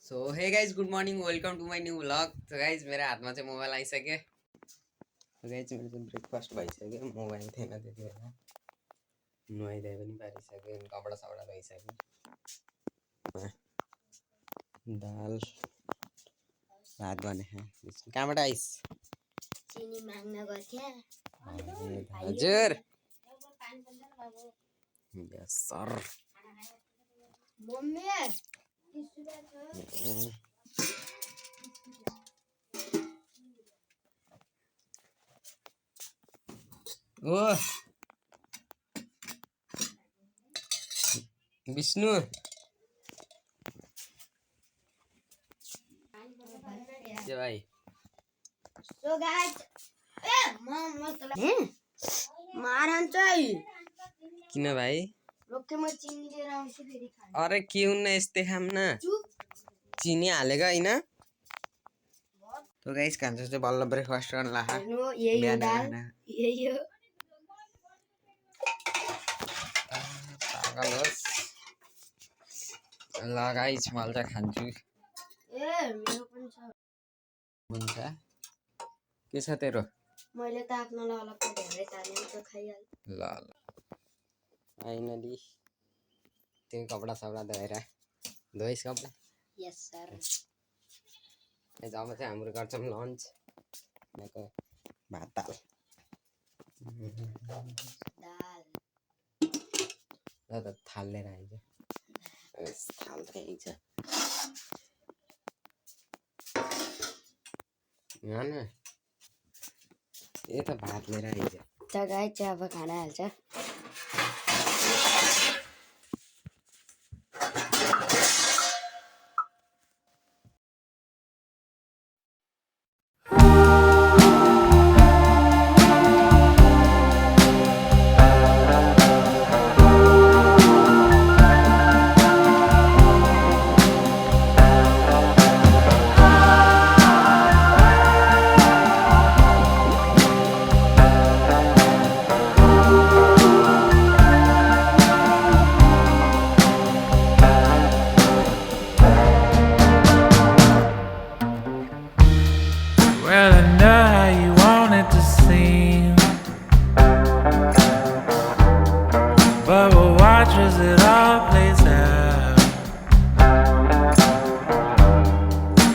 So hey guys good morning welcome to my new vlog. तो guys मेरे हातमा चाहिँ मोबाइल आइसक्यो। तो गाइज मेरो चाहिँ ब्रेकफास्ट भइसक्यो। मोबाइल थिएन त्यति बेला, नुहाइदिए पनि पारिसक्यो, कपडा सपडा धोइसक्यो। दाल भात बने। कहाँबाट आइस? चिनी माग्न गथे। हजुर यस सर। मम्मी ओ विष्णु के भाइ? सो गाइस मारन चाहिँ किन भाइ? रोके म चिनी लिएर आउँछु फेरि खान। अरे के हुन्न यस्तै खाम न, चिनी हालेको हैन। तो गाइस खान्छ चाहिँ बल्ल ब्रेकफास्ट गर्न ला। यही हो दाल, यही हो। पागल होस् ल गाइस मैले चाहिँ खान्छु। ए मेरो पनि छ। हुन्छ के छ तेरो? मैले त आफ्नोलाई अलग धेरै ताने त खाइहाल। ल ल फाइनली त्यो कपडा सपडा धोएर धोइस कपडा? यस सर। जब चाहिँ हाम्रो गर्छौँ लन्च भात दाल ल त थाल लिएर आइज। थाल त यही छ यहाँ न, ये त भात लिएर आइज। त गाइस चाहिँ अब खाना हाल्छ। Well, I know how you want it to seem, but we'll watch as it all plays out.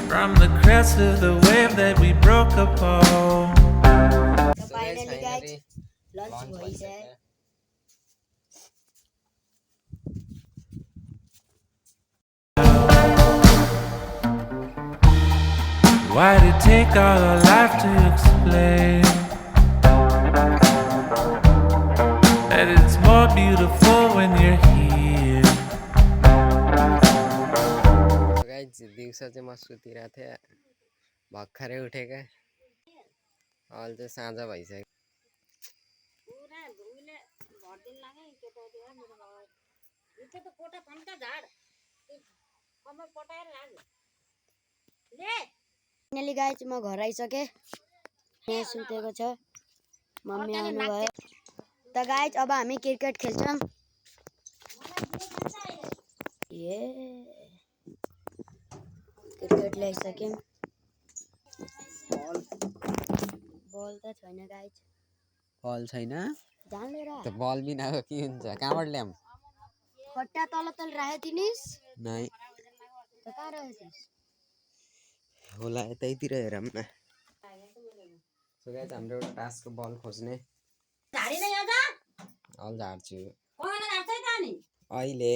From the crest of the wave that we broke upon. Finally guys lunch भइसक्यो। Why did it take all our life to explain that it's more beautiful when you're here? Guys दिउँसो चाहिँ म सुतिरहेको थिएँ, भर्खरै उठेको। अहिले चाहिँ साँझ भइसक्यो। पुरा धुले भर्दिन लागे केटातिर मेरो बाबा उठे त कोठा फन्का झाड कमर पटाएर लाग ले। फाइनली गाइस म घर आइसके। यहाँ सुतेको छ, मम्मी आउनु भयो। त गाइस अब हामी क्रिकेट खेल्छौँ। ए क्रिकेट ल्याइसक्यौँ। बल त छैन गाइस। बल छैन जान लिएर त बल बिनाको के हुन्छ? कहाँबाट ल्याम? खट्टा तल तल राखे तिनिस नै त कहाँ राखे तिनिस होला यतैतिर हेरौँ न। सो गाइस हाम्रो एउटा टास्कको बल खोज्ने। झाडी नै आउँछ अल झार्छु कोला झाड्छ त अनि अहिले।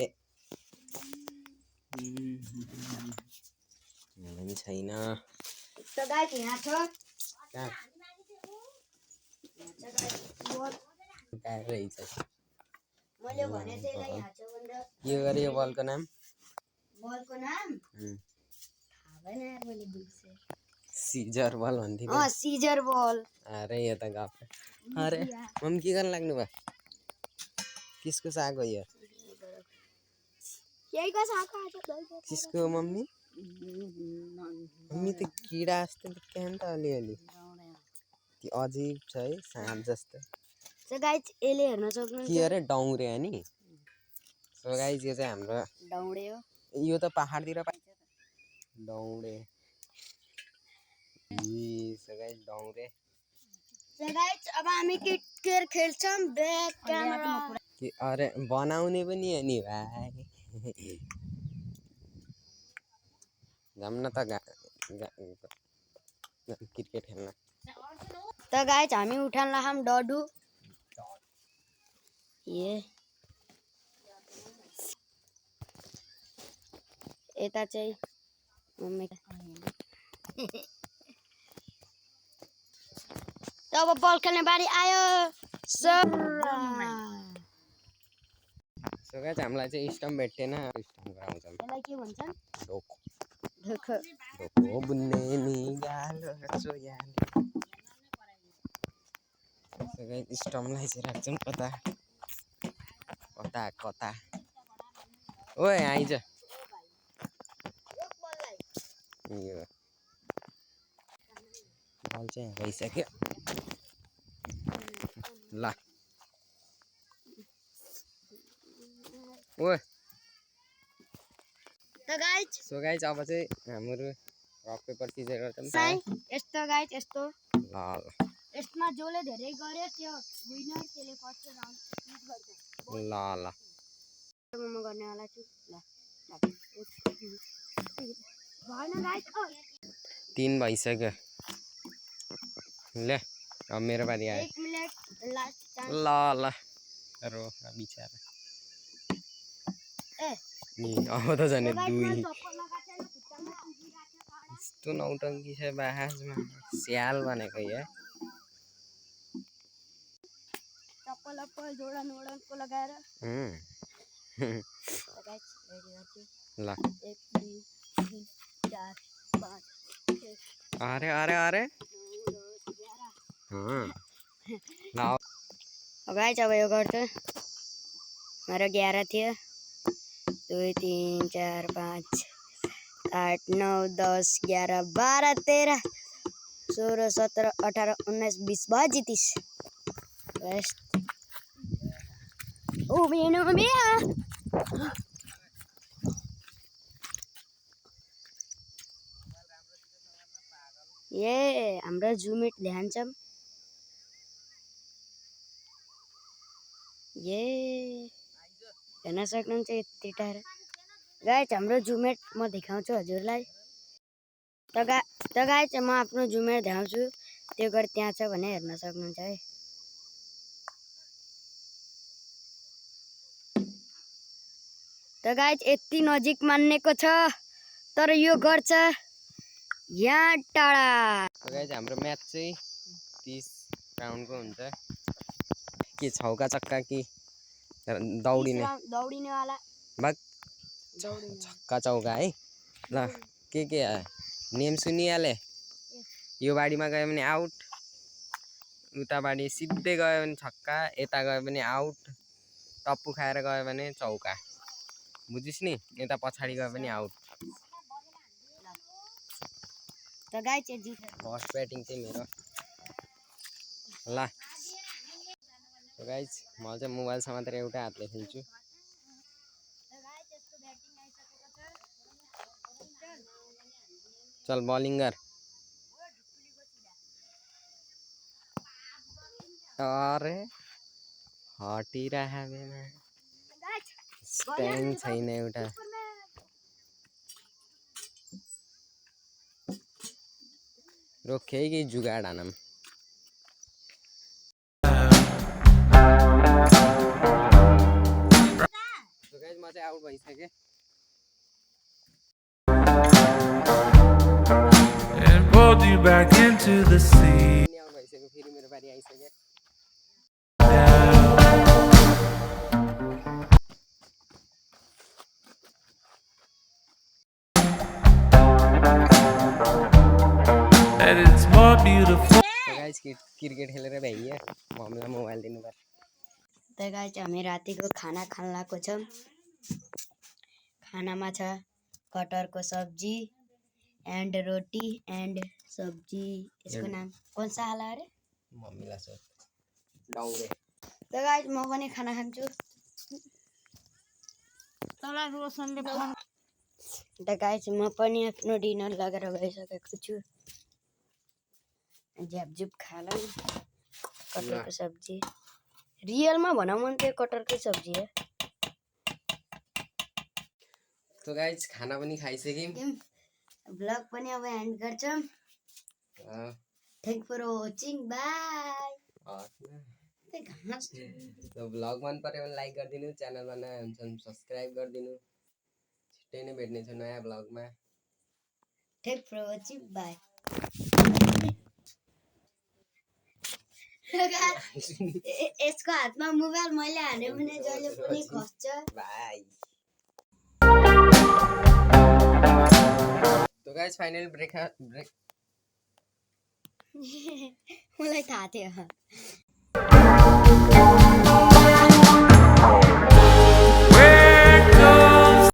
पनि छैन त गाइस यहाँ छ। कहाँ कहाँ रहेछ? मैले भने त्यसलाई यहाँ छ भनेर। के गरे यो बलको नाम? बलको नाम थाहा भएन यार, मैले बिर्से। सिजर बल भन्थ्यो। सिजर बल। अरे यो त गफ। अरे मम्मी के गर्न लाग्नु भयो? किसको साग हो यो? यहीको साग किसको मम्मी? मम्मी त किडा जस्तो देखियो नि त अलिअलि। कि अजीब छ है, साँप जस्तो। सो गाइस यसले हेर्न सक्नुहुन्छ। के अरे डौरे हो नि। सो गाइस यो चाहिँ हाम्रो डौरे हो। यो त पहाडतिर पाइन्छ। डौरे सो गाइस डौरे So guys, अब हामी क्रिकेट खेल्छौँ ब्याक क्यामेरा कि अरे बनाउने पनि हो नि भाइ जाम न त क्रिकेट खेल्न त गाइस हामी उठान लाम डडु ये यता चाहिँ मम्मी तब बल खेल्ने बारी आयो सब सो गाइस हामीलाई चाहिँ स्टम्प भेटेन स्टम्प गराउँछौँ यसलाई के भन्छन् ढोको ढोको ढोको बुन्ने नि गालो चोयाले सो गाइस स्टम्पलाई चाहिँ राख्छौँ कता कता कता ओए आइज यो बल चाहिँ भइसक्यो ल ओए त गाइस सो गाइस अब चाहिँ हाम्रो रक पेपर सिजर गर्छौँ साइन यस्तो गाइस यस्तो ल यसमा जसले धेरै गर्यो त्यो विनर त्यसले फर्स्ट राउन्ड जित गर्छ ल ल म गर्नेवाला छु ल भएन गाइस 3 भइसक्यो ले अब मेरो पारी आयो 1 मिनेट लास्ट टाइम ल ल रो बिचारा ए नि अब त झन् गाइस 2 मैं चप्पल लगाएको छैन खुट्टामा पुगी राख्यो काडा यस्तो नौटङ्की छ बाहाजमा स्याल भनेको या चप्पल अप्पल जोडन ओडनको लगाएर गाइस रेडी गर्छु ल 1 2 3 4 5 6 अरे अरे अरे 9 ल गाइस अब यो गर्छु मेरो 11 थियो 2 3 4 5 8 9 10 11 12 13 16 17 18 19 20 भयो जितिस ओ मेरो बिहा ये हाम्रो जुमिट ध्यान छ ये हेर्न सक्नुहुन्छ यति टाढा गाइस हाम्रो जुमेट म देखाउँछु हजुरलाई त गाइस म आफ्नो जुमेट देखाउँछु त्यो गरी त्यहाँ छ भने हेर्न सक्नुहुन्छ है त गाइस यति नजिक मान्नेको छ तर यो गर्छ यहाँ टाढा गाइस हाम्रो म्याच चाहिँ 30 राउन्डको हुन्छ के छौका चक्का कि दौडिने वाला भाग छक्का चौका है ल के नेम सुनिहाले यो बाडीमा गयो भने आउट उता बाडी सिधै गयो भने छक्का यता गयो भने आउट टप्पु खाएर गयो भने चौका बुझिस् नि यता पछाडि गयो भने आउट त गाइस यो जित फर्स्ट ब्याटिङ चाहिँ मेरो ल गाइस म चाहिँ मोबाइलसँग मात्र एउटा हातले खेल्छु चल बलिङ गर अरे हटिरह बेमा स्ट्यान्ड छैन एउटा रोखे कि जुगाड हानम गाइस म चाहिँ आउट भइसकेँ and pulled you back into the sea. Out भइसक्यो फेरि मेरो पारी आइसक्यो And it's more beautiful. Guys cricket खेलेर भ्याइयो मम्मीलाई मोबाइल दिनुपर्छ त गाइस हामी रातिको खाना खान लागेको छौँ खानामा छ कटहरको सब्जी एन्ड रोटी एन्ड सब्जी यसको नाम कौन सा हाला अरे मम्मीलाई सोध डौरे त गाइस म पनि खाना खान्छु तँलाई रोशनले अन्त गाइस म पनि आफ्नो डिनर लगेर गइसकेको छु झ्यापझुप खाला कटहरको सब्जी रियलमा भनौँ भने चाहिँ कटहरकै सब्जी हो तो गाइज खाना पनि खाइसक्यौँ ब्लग पनि अब एन्ड गर्छौँ thank for watching bye vlog मन पर्यो भने लाइक गरिदिनु च्यानलमा नयाँ हुन्छ भने सब्सक्राइब गरिदिनु छिट्टै नै भेट्नेछु नयाँ भ्लगमा थ्याङ्क फर वाचिङ बाई यसको हातमा मोबाइल मैले हाल्यो भने जहिले पनि खस्छ बाई तो गाइस फाइनल ब्रेक मलाई थाहा थियो